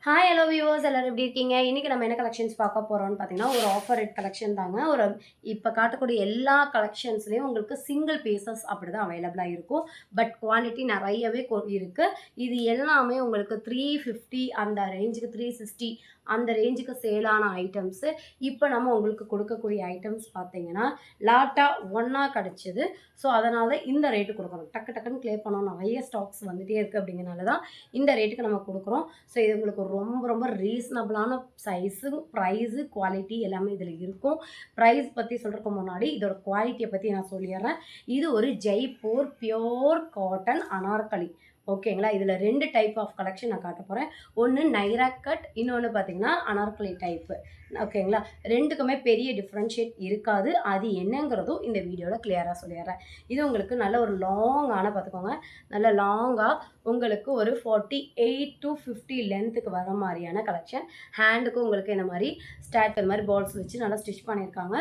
Hi hello viewers எல்லாரும் எப்படி இருக்கீங்க? இன்றைக்கி நம்ம என்ன கலெக்ஷன்ஸ் பார்க்க போகிறோம்னு பார்த்தீங்கன்னா, ஒரு ஆஃபர் ரேட் கலெக்ஷன் தாங்க. இப்போ காட்டக்கூடிய எல்லா கலெக்ஷன்ஸ்லேயும் உங்களுக்கு சிங்கிள் பீசஸ் அப்படி தான் அவைலபிளாக இருக்கும். பட் குவான்டிட்டி நிறையவே இருக்குது. இது எல்லாமே உங்களுக்கு 350 அந்த ரேஞ்சுக்கு 360 அந்த ரேஞ்சுக்கு சேலான ஐட்டம்ஸு. இப்போ நம்ம உங்களுக்கு கொடுக்கக்கூடிய ஐட்டம்ஸ் பார்த்தீங்கன்னா லாட்டாக ஒன்றா கிடச்சிது. ஸோ அதனால் இந்த ரேட்டு கொடுக்குறோம். டக்கு டக்குன்னு க்ளியர் பண்ணோம். நிறைய ஸ்டாக்ஸ் வந்துகிட்டே இருக்குது அப்படிங்கிறனால தான் இந்த ரேட்டுக்கு நம்ம கொடுக்குறோம். ஸோ இது உங்களுக்கு ரொம்ப ரொம்ப ரீசனபிளான சைஸு, ப்ரைஸு, குவாலிட்டி எல்லாமே இதில் இருக்கும். ப்ரைஸ் பற்றி சொல்கிறதுக்கு முன்னாடி இதோட குவாலிட்டியை பற்றி நான் சொல்லிடுறேன். இது ஒரு ஜெய்ப்பூர் பியோர் காட்டன் அனார்கலி. ஓகேங்களா? இதில் 2 டைப் ஆஃப் கலெக்ஷன் நான் காட்ட போகிறேன். ஒன்று நைரா கட், இன்னொன்று பார்த்தீங்கன்னா அனார்கலி டைப்பு. ஓகேங்களா? 2க்குமே பெரிய டிஃப்ரென்ஷியேட் இருக்காது. அது என்னங்கிறதும் இந்த வீடியோவில் கிளியராக சொல்லிடுறேன். இது உங்களுக்கு நல்ல ஒரு லாங்கான பார்த்துக்கோங்க. நல்ல லாங்காக உங்களுக்கு ஒரு 48 to 50 லென்த்துக்கு வர மாதிரியான கலெக்ஷன். ஹேண்டுக்கும் உங்களுக்கு இந்த மாதிரி ஸ்டாட் இந்த மாதிரி பால்ஸ் வச்சு நல்லா ஸ்டிச் பண்ணியிருக்காங்க.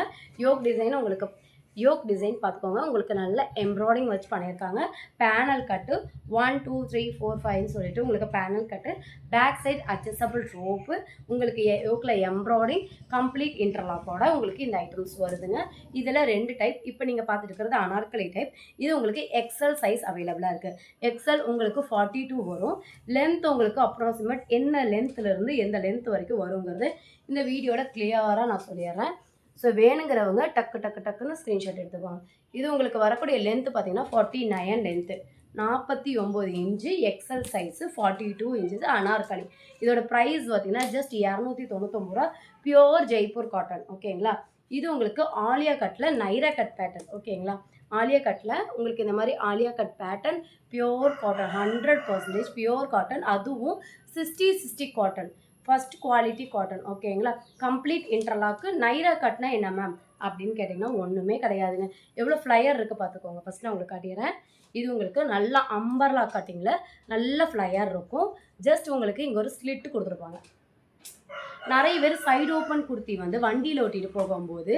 யோக் டிசைன் பார்த்துக்கோங்க. உங்களுக்கு நல்ல எம்ப்ராய்டிங் வச்சு பண்ணியிருக்காங்க. பேனல் கட்டு 1 2 3 4 5ன்னு சொல்லிட்டு உங்களுக்கு panel cut. Back side adjustable rope. உங்களுக்கு யோக்கில் எம்ப்ராய்டிங் கம்ப்ளீட் இன்டர்லாக்கோட உங்களுக்கு இந்த ஐட்டம்ஸ் வருதுங்க. இதில் 2 டைப். இப்போ நீங்கள் பார்த்துட்டு இருக்கிறது அனார்கலி டைப். இது உங்களுக்கு எக்ஸல் சைஸ் அவைலபிளாக இருக்குது. எக்ஸல் உங்களுக்கு 42 வரும். லென்த் உங்களுக்கு அப்ராக்சிமேட் என்ன லென்த்துலேருந்து எந்த லென்த் வரைக்கும் வருங்கிறது இந்த வீடியோட கிளியராக நான் சொல்லிடுறேன். ஸோ வேணுங்கிறவங்க டக்குன்னு ஸ்க்ரீன்ஷாட் எடுத்துக்கோங்க. இது உங்களுக்கு வரக்கூடிய லென்த்து பார்த்தீங்கன்னா 49 length, 49 inch XL size, 42 inches anarkali. இதோட ப்ரைஸ் பார்த்தீங்கன்னா ஜஸ்ட் 299 ரூபா. Pure Jaipur cotton. ஓகேங்களா? இது உங்களுக்கு ஆலியா கட்டில் நைரா கட் பேட்டர்ன். ஓகேங்களா? ஆலியா கட்டில் உங்களுக்கு இந்த மாதிரி Alia cut pattern pure cotton 100% pure cotton. அதுவும் 60 காட்டன், ஃபஸ்ட் குவாலிட்டி காட்டன். ஓகேங்களா? Complete interlock. நைரா கட்னா என்ன மேம் அப்படின்னு கேட்டிங்கன்னா ஒன்றுமே கிடையாதுங்க. எவ்வளோ ஃப்ளையர் இருக்குது பார்த்துக்கோங்க. ஃபஸ்ட் நான் உங்களுக்கு காட்டிடுறேன். இது உங்களுக்கு நல்லா அம்பர்லா கட்டிங்கில் நல்ல ஃப்ளையர் இருக்கும். ஜஸ்ட் உங்களுக்கு இங்கே ஒரு ஸ்லிட்டு கொடுத்துருப்பாங்க. நிறைய பேர் சைடு ஓப்பன் குர்த்தி வந்து வண்டியில் ஓட்டிகிட்டு போகும்போது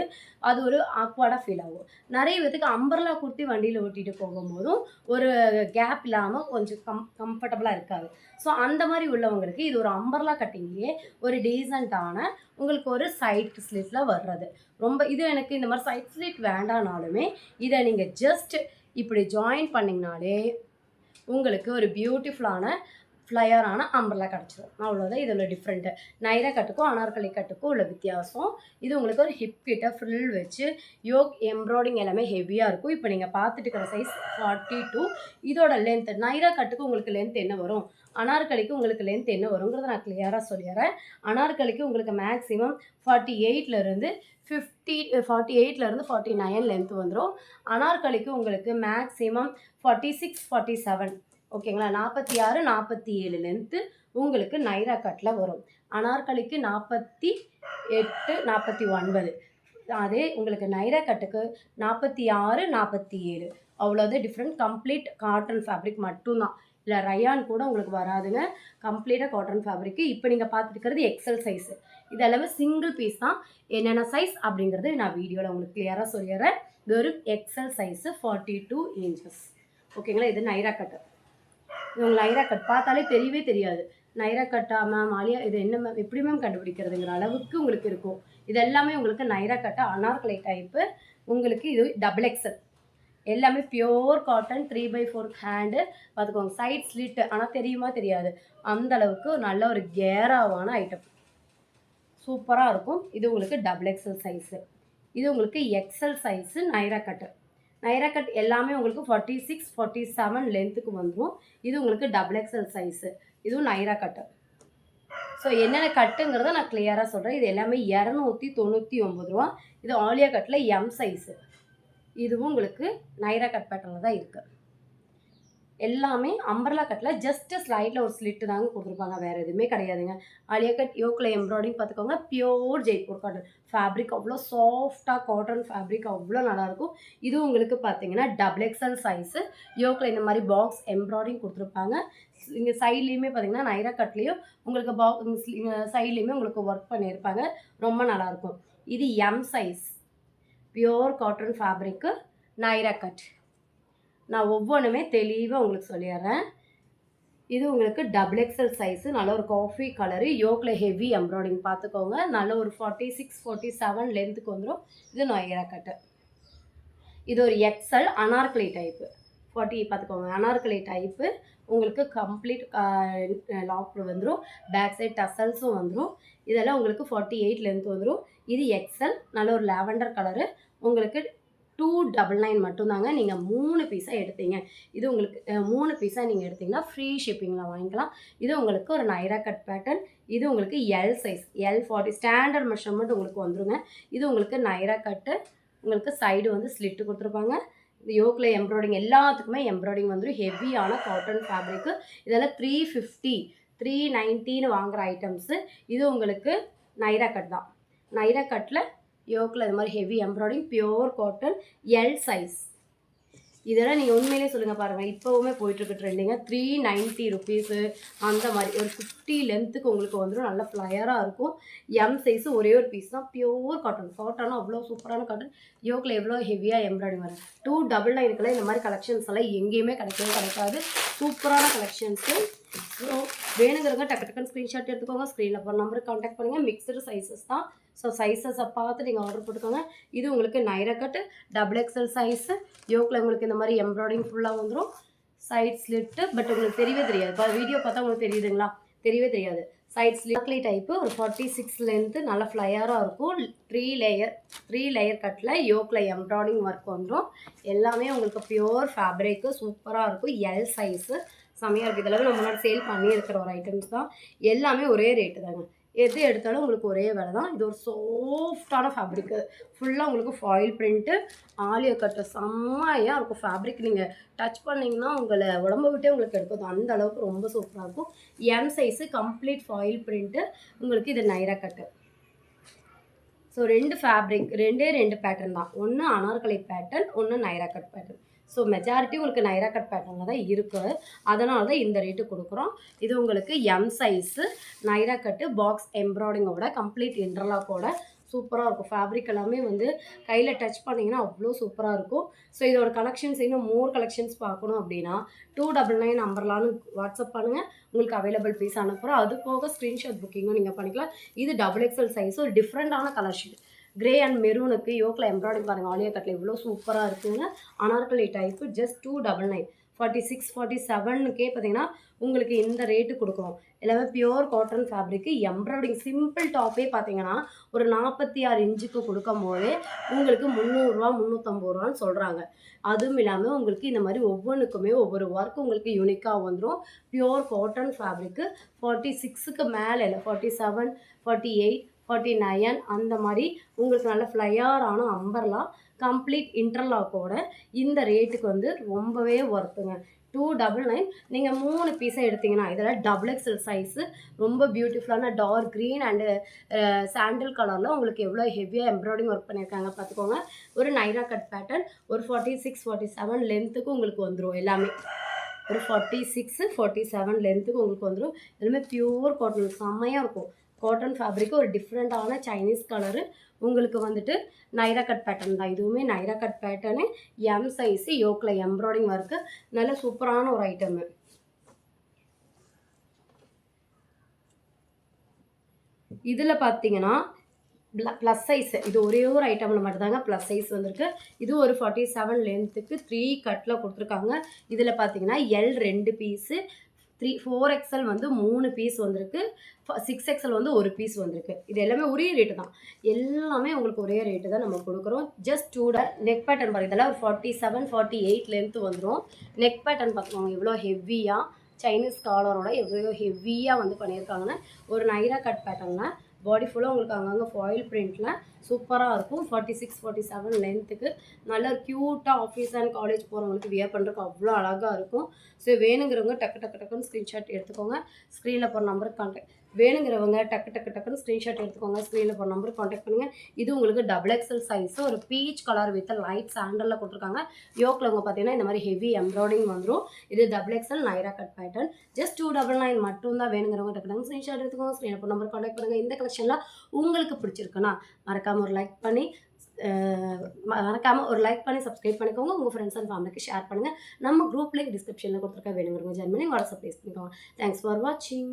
அது ஒரு ஆக்வர்டாக ஃபீல் ஆகும். நிறைய பேருக்கு அம்பர்லா குர்த்தி வண்டியில் ஓட்டிகிட்டு போகும்போதும் ஒரு கேப் இல்லாமல் கொஞ்சம் கம்ஃபர்டபுளாக இருக்காது. ஸோ அந்த மாதிரி உள்ளவங்களுக்கு இது ஒரு அம்பர்லா கட்டிங்லேயே ஒரு டீசெண்டான உங்களுக்கு ஒரு சைட் ஸ்லிட்டில் வர்றது. ரொம்ப இது எனக்கு இந்த மாதிரி சைட் ஸ்லிட் வேண்டானாலுமே இதை நீங்கள் ஜஸ்ட் இப்படி ஜாயின் பண்ணிங்கனாலே உங்களுக்கு ஒரு பியூட்டிஃபுல்லான ஃப்ளையரான அம்பர்லா கிடச்சிடும். அவ்வளோதான் இதில் டிஃப்ரெண்ட்டு. நைரா கட்டுக்கும் அனார்கலி கட்டுக்கும் உள்ள வித்தியாசம். இது உங்களுக்கு ஒரு ஹிப் கிட்ட ஃப்ரில் வச்சு யோக் எம்ப்ராய்டிங் எல்லாமே ஹெவியாக இருக்கும். இப்போ நீங்கள் பார்த்துட்டு இருக்கிற சைஸ் 42. இதோட லென்த் நைரா கட்டுக்கு உங்களுக்கு லென்த் என்ன வரும், அனார்கலிக்கு உங்களுக்கு லென்த் என்ன வருங்கிறத நான் கிளியராக சொல்லிடுறேன். அனார்கலிக்கு உங்களுக்கு மேக்ஸிமம் 48லேருந்து 49 லென்த் வந்துடும். அனார்கலிக்கு உங்களுக்கு மேக்ஸிமம் 46 47. ஓகேங்களா? 46 47 லென்த்து உங்களுக்கு நைரா கட்டில் வரும். அனார்கலிக்கு 48 49. அதே உங்களுக்கு நைரா கட்டுக்கு 46 47. அவ்வளோதான் டிஃப்ரெண்ட். கம்ப்ளீட் காட்டன் ஃபேப்ரிக் மட்டும்தான். இல்லை ரயான் கூட உங்களுக்கு வராதுங்க. கம்ப்ளீட்டாக காட்டன் ஃபேப்ரிக்கு. இப்போ நீங்கள் பார்த்துட்டு இருக்கிறது எக்ஸல் சைஸு. இது எல்லாமே சிங்கிள் பீஸ் தான். என்னென்ன சைஸ் அப்படிங்கிறது நான் வீடியோவில் உங்களுக்கு கிளியராக சொல்லிடுறேன். வெறும் எக்ஸல் சைஸு 42 இன்ச்சஸ். ஓகேங்களா? இது நைரா கட்டு. இவங்க நைரா கட் பார்த்தாலே தெரியவே தெரியாது. நைரா கட்டா மேம், ஆலியா இது என்ன மேம், எப்படி மேம் கண்டுபிடிக்கிறதுங்கிற அளவுக்கு உங்களுக்கு இருக்கும். இது எல்லாமே உங்களுக்கு நைரா கட்டா அனார்கலி டைப்பு. உங்களுக்கு இது டபுள் எக்ஸல். எல்லாமே பியோர் காட்டன் 3/4 ஹேண்டு பார்த்துக்கோங்க. சைட் ஸ்லிட்டு ஆனால் தெரியுமா தெரியாது. அந்த அளவுக்கு நல்ல ஒரு கேராவான ஐட்டம். சூப்பராக இருக்கும். இது உங்களுக்கு டபுள் எக்ஸல் சைஸு. இது உங்களுக்கு XL size Naira cut. Naira cut எல்லாமே உங்களுக்கு 46 47 லென்த்துக்கு வந்துடும். இது உங்களுக்கு டபுள் எக்ஸல் சைஸு. இதுவும் நைரா கட்டு. ஸோ என்னென்ன கட்டுங்கிறத நான் கிளியராக சொல்கிறேன். இது எல்லாமே 299 ரூபா. இது ஆலியா கட்டில் எம் சைஸு. இதுவும் உங்களுக்கு நைரா கட் பேட்டர்னில் தான் இருக்குது. எல்லாமே அம்பர்லா கட்டில் ஜஸ்ட்டு ஸ்லைடில் ஒரு ஸ்லிட்டு தாங்க கொடுத்துருப்பாங்க. வேறு எதுவுமே கிடையாதுங்க. ஆலியா கட் யோக்கில் எம்ப்ராய்டிங் பார்த்துக்கோங்க. Pure Jaipur cotton fabric. அவ்வளோ சாஃப்டாக காட்டன் ஃபேப்ரிக் அவ்வளோ நல்லாயிருக்கும். இது உங்களுக்கு பார்த்தீங்கன்னா டபுள் எக்ஸல் சைஸு. யோக்கில் இந்த மாதிரி பாக்ஸ் எம்ப்ராய்டிஙங் கொடுத்துருப்பாங்க. இங்கே சைட்லேயுமே பார்த்தீங்கன்னா நைரா கட்லேயும் உங்களுக்கு சைட்லேயுமே உங்களுக்கு ஒர்க் பண்ணியிருப்பாங்க. ரொம்ப நல்லாயிருக்கும். இது M size pure cotton fabric Naira cut. நான் ஒவ்வொன்றுமே தெளிவாக உங்களுக்கு சொல்லிடுறேன். இது உங்களுக்கு டபுள் எக்ஸல் சைஸு, நல்ல ஒரு காஃபி கலரு, யோக்கில் ஹெவி எம்ப்ராய்டிங் பார்த்துக்கோங்க. நல்ல ஒரு 46, 47 லென்த்துக்கு வந்துடும். இது நொயரா கட்டு. இது ஒரு எக்ஸல் அனார்கலி டைப்பு 40 பார்த்துக்கோங்க. அனார்கலி டைப்பு உங்களுக்கு கம்ப்ளீட் லாக் வந்துடும். பேக் சைட் டசல்ஸும் வந்துடும். இதெல்லாம் உங்களுக்கு 48 லென்த் வந்துடும். இது எக்ஸல், நல்ல ஒரு லாவெண்டர் கலரு. உங்களுக்கு 299 மட்டும்தாங்க. நீங்கள் 3 பீஸாக எடுத்தீங்க, இது உங்களுக்கு 3 பீஸாக நீங்கள் எடுத்தீங்கன்னா ஃப்ரீ ஷிப்பிங்கில் வாங்கிக்கலாம். இது உங்களுக்கு ஒரு நைரா கட் பேட்டர்ன். இது உங்களுக்கு L size, L40 standard measurement உங்களுக்கு வந்துருங்க. இது உங்களுக்கு நைரா கட்டு. உங்களுக்கு சைடு வந்து ஸ்லிட்டு கொடுத்துருப்பாங்க. இந்த யோக்கில் எம்ப்ராய்டிங் எல்லாத்துக்குமே எம்ப்ராய்டிங் வந்துடும். ஹெவியான காட்டன் ஃபேப்ரிக்கு. இதெல்லாம் 350, 390 வாங்குகிற ஐட்டம்ஸு. இது உங்களுக்கு நைரா கட் தான். நைரா கட்டில் யோக்கில் இது மாதிரி heavy embroidering, pure cotton, L size. இதெல்லாம் நீங்கள் உண்மையிலே சொல்லுங்கள் பாருங்கள், இப்போவுமே போயிட்டுருக்கு ட்ரெண்டிங்காக. 390 ருபீஸு அந்த மாதிரி ஒரு 50 லென்த்துக்கு உங்களுக்கு வந்துடும். நல்ல ஃப்ளையராக இருக்கும். எம் சைஸு ஒரே ஒரு பீஸ் தான். Pure cotton. காட்டனும் அவ்வளோ சூப்பரான காட்டன். யோக்கில் எவ்வளோ ஹெவியாக எம்ப்ராய்டிங் வரும். 299 இந்த மாதிரி கலெக்ஷன்ஸ் எல்லாம் எங்கேயுமே கிடைக்காது. சூப்பரான கலெக்ஷன்ஸு. ஸோ வேணுங்கிறவங்க டக்கு டக்குன்னு ஸ்க்ரீன்ஷாட் எடுத்துக்கோங்க. ஸ்க்ரீனில் போகிற நம்பருக்கு கான்டாக்ட் பண்ணுங்கள். மிக்சடு சைஸஸ் தான். ஸோ சைஸஸை பார்த்து நீங்கள் ஆர்டர் போட்டுக்கோங்க. இது உங்களுக்கு நைரா கட்டு டபுள் எக்ஸல் சைஸு. யோக்கில் உங்களுக்கு இந்த மாதிரி எம்ப்ராய்டிங் ஃபுல்லாக வந்துடும். சைட் ஸ்லிட்டு, பட் உங்களுக்கு தெரியவே தெரியாது. இப்போ வீடியோ பார்த்தா உங்களுக்கு தெரியுதுங்களா? தெரியவே தெரியாது. சைட் ஸ்லிட்லி டைப்பு ஒரு 46 லென்த்து, நல்ல ஃப்ளையராக இருக்கும். 3 லேயர் கட்டில் யோக்கில் எம்ப்ராய்டிங் ஒர்க் வந்துடும். எல்லாமே உங்களுக்கு பியோர் ஃபேப்ரிக்கு சூப்பராக இருக்கும். எல் சைஸு செம்மையாக இருக்குது. இதெல்லாம் நம்ம முன்னாடி சேல் பண்ணியிருக்கிற ஒரு ஐட்டம்ஸ் தான். எல்லாமே ஒரே ரேட்டு தாங்க. எது எடுத்தாலும் உங்களுக்கு ஒரே வேலை தான். இது ஒரு சாஃப்டான ஃபேப்ரிக்கு. ஃபுல்லாக உங்களுக்கு ஃபாயில் பிரிண்ட்டு, ஆலியா கட்டு செம்மையாக இருக்கும். ஃபேப்ரிக் நீங்கள் டச் பண்ணிங்கன்னா உங்களை உடம்பை விட்டே உங்களுக்கு எடுக்கும். அந்த அளவுக்கு ரொம்ப சூப்பராக இருக்கும். M size complete foil print. உங்களுக்கு இது நைரா கட்டு. ஸோ 2 ஃபேப்ரிக், 2 பேட்டர்ன் தான். ஒன்று அனார்கலி பேட்டர்ன், ஒன்று Naira cut pattern. So majority உங்களுக்கு நைரா கட் பேட்டர்னில் தான் இருக்குது. அதனால தான் இந்த ரேட்டு கொடுக்குறோம். இது உங்களுக்கு எம் சைஸு நைரா கட்டு பாக்ஸ் எம்ப்ராய்டிங்கோட கம்ப்ளீட் இன்டர்லாக்கோட சூப்பராக இருக்கும். ஃபேப்ரிக் எல்லாமே வந்து கையில் டச் பண்ணிங்கன்னா அவ்வளோ சூப்பராக இருக்கும். ஸோ இதோட கலெக்ஷன்ஸ் இன்னும் மோர் கலெக்ஷன்ஸ் பார்க்கணும் அப்படின்னா 299 நம்பர்லான்னு வாட்ஸ்அப் பண்ணுங்கள். உங்களுக்கு அவைலபிள் பீஸ் அனுப்புகிறோம். அது போக ஸ்க்ரீன்ஷாட் புக்கிங்கும் நீங்கள் பண்ணிக்கலாம். இது டபுள் எக்ஸல் சைஸ், ஒரு டிஃப்ரெண்ட்டான கலர் ஷீட். கிரே அண்ட் மெரூனுக்கு யோக்கில் எம்ப்ராய்டிங் பாருங்கள். ஆலியா கட்டில் இவ்வளோ சூப்பராக இருக்குங்க. Anarkali type just 299. 46, 47க்கே பார்த்தீங்கன்னா உங்களுக்கு இந்த ரேட்டு கொடுக்குறோம். எல்லாமே pure cotton fabric. Embroidery simple டாப்பே பார்த்தீங்கன்னா ஒரு 46 இன்ச்சுக்கு கொடுக்கும் போதே உங்களுக்கு 300 350 சொல்கிறாங்க. அதுவும் இல்லாமல் உங்களுக்கு இந்த மாதிரி ஒவ்வொன்றுக்குமே ஒவ்வொரு ஒர்க் உங்களுக்கு யூனிக்காக வந்துடும். Pure cotton fabric. 46க்கு மேலே இல்லை, 47, 48, 49 அந்த மாதிரி உங்களுக்கு நல்ல ஃப்ளையரான அம்பர்லா கம்ப்ளீட் இன்டர்லாக்கோட இந்த ரேட்டுக்கு வந்து ரொம்பவே ஒர்த்துங்க. 299. நீங்கள் 3 பீஸாக எடுத்திங்கன்னா இதெல்லாம் டபுள் எக்ஸல் சைஸு. ரொம்ப பியூட்டிஃபுல்லான டார்க் க்ரீன் அண்டு சாண்டில் கலரில் உங்களுக்கு எவ்வளோ ஹெவியாக எம்ப்ராய்டிங் ஒர்க் பண்ணியிருக்காங்க பார்த்துக்கோங்க. ஒரு நைரா கட் பேட்டர்ன் ஒரு 46, 47 லென்த்துக்கு உங்களுக்கு வந்துடும். எல்லாமே ஒரு 46, 47 லென்த்துக்கு உங்களுக்கு வந்துடும். எல்லாமே பியூர் காட்டன் செம்மையாக இருக்கும். காட்டன் ஃபேப்ரிக்கு ஒரு டிஃப்ரெண்ட்டான சைனீஸ் கலரு. உங்களுக்கு வந்துட்டு நைரா கட் பேட்டர்ன் தான். இதுவுமே Naira cut pattern, M size, யோக்கில் எம்ப்ராய்டிங் ஒர்க்கு. நல்ல சூப்பரான ஒரு ஐட்டமு. இதில் பார்த்தீங்கன்னா ப்ளஸ் சைஸு, இது ஒரே ஒரு ஐட்டமில் மட்டும்தாங்க ப்ளஸ் சைஸ் வந்திருக்கு. இது ஒரு 47 லென்த்துக்கு 3 கட்டில் கொடுத்துருக்காங்க. இதில் பார்த்தீங்கன்னா எல் 2 பீஸு, 4XL வந்து 3 பீஸ் வந்திருக்கு. 6XL வந்து 1 பீஸ் வந்திருக்கு. இது எல்லாமே ஒரே ரேட்டு தான். எல்லாமே உங்களுக்கு ஒரே ரேட்டு தான் நம்ம கொடுக்குறோம். ஜஸ்ட் 2 நெக் பேட்டர்ன் பாருங்கள். இதெல்லாம் ஒரு 47, 48 லென்த்து வந்துடும். நெக் பேட்டர்ன் பார்த்துக்கோங்க எவ்வளோ ஹெவியாக சைனீஸ் காலரோட எவ்வளோ ஹெவியாக வந்து பண்ணியிருக்காங்கன்னு. ஒரு நைரா கட் பேட்டர்னில் பாடி ஃபுல்லாக உங்களுக்கு அங்கங்கே ஃபாயில் பிரிண்ட்டில் சூப்பராக இருக்கும். 46, 47 லென்த்துக்கு நல்ல க்யூட்டாக ஆஃபீஸ் அண்ட் காலேஜ் போகிறவங்களுக்கு வியர் பண்ணுறதுக்கு அவ்வளோ அழகாக இருக்கும். ஸோ வேணுங்கிறவங்க டக்குன்னு ஸ்க்ரீன்ஷாட் எடுத்துக்கோங்க. ஸ்க்ரீனில் போகிற நம்பருக்கு கான்டாக்ட் வேணுங்கிறவங்க டக்குன்னு ஸ்க்ரீன்ஷாட் எடுத்துக்கோங்க. ஸ்க்ரீனில் போகிற நம்பருக்கு கான்டாக்ட் பண்ணுங்கள். இது உங்களுக்கு டபுள் எக்ஸல் சைஸு, ஒரு பீச் கலர் வித் லைட் சாண்டலில் கொடுத்துருக்காங்க. யோக்கில் அவங்க பார்த்தீங்கன்னா இந்த மாதிரி ஹெவி எம்ப்ராய்டிங் வந்துடும். இது double XL Naira cut pattern. Just 299 மட்டும் தான். வேணுங்கிறவங்க டக்குன்னு ஸ்க்ரீன்ஷாட் எடுத்துக்கோங்க. ஸ்க்ரீனில் போகிற நம்பருக்கு கான்டாக்ட் பண்ணுங்கள். இந்த கலெக்ஷனில் உங்களுக்கு பிடிச்சிருக்குன்னா மறக்காமல் ஒரு லைக் பண்ணி மறக்காமல் ஒரு லைக் பண்ணி சப்ஸ்கிரைப் பண்ணிக்கோங்க. உங்கள் ஃப்ரெண்ட்ஸ் அண்ட் ஃபேமிலிக்கு ஷேர் பண்ணுங்கள். நம்ம குரூப் லிங்க் டிஸ்கிரிப்ஷனில் கொடுத்துருக்க வேணுங்கிறவங்க ஜாயின் பண்ணி வாட்ஸ்அப் பேஸ் பண்ணிக்கோங்க. தேங்க்ஸ் ஃபார் வாட்சிங்.